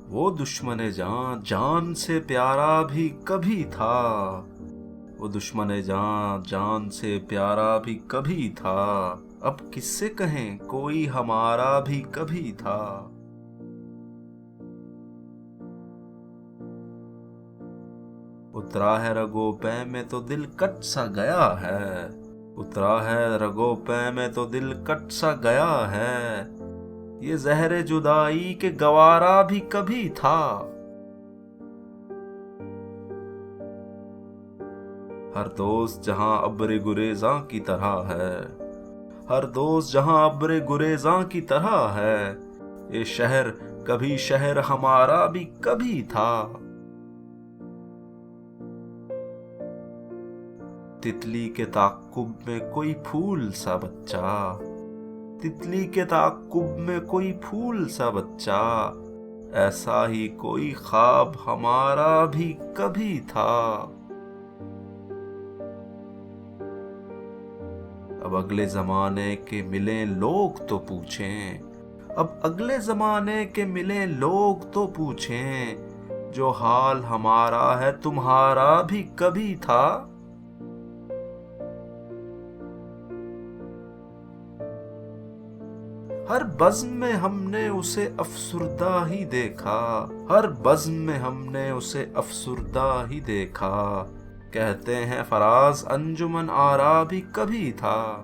وہ دشمن جان جان سے پیارا بھی کبھی تھا، وہ دشمن جان جان سے پیارا بھی کبھی تھا، اب کس سے کہیں کوئی ہمارا بھی کبھی تھا۔ اترا ہے رگوں پے میں تو دل کٹ سا گیا ہے، اترا ہے رگوں پے میں تو دل کٹ سا گیا ہے، یہ زہر جدائی کے گوارا بھی کبھی تھا۔ ہر دوست جہاں ابر گریزاں کی طرح ہے، ہر دوست جہاں ابر گریزاں کی طرح ہے، یہ شہر کبھی شہر ہمارا بھی کبھی تھا۔ تتلی کے تعاقب میں کوئی پھول سا بچہ، تتلی کے تعاقب میں کوئی پھول سا بچہ، ایسا ہی کوئی خواب ہمارا بھی کبھی تھا۔ اب اگلے زمانے کے ملیں لوگ تو پوچھیں، اب اگلے زمانے کے ملیں لوگ تو پوچھیں، جو حال ہمارا ہے تمہارا بھی کبھی تھا۔ ہر بزم میں ہم نے اسے افسردہ ہی دیکھا، ہر بزم میں ہم نے اسے افسردہ ہی دیکھا، کہتے ہیں فراز انجمن آرا بھی کبھی تھا۔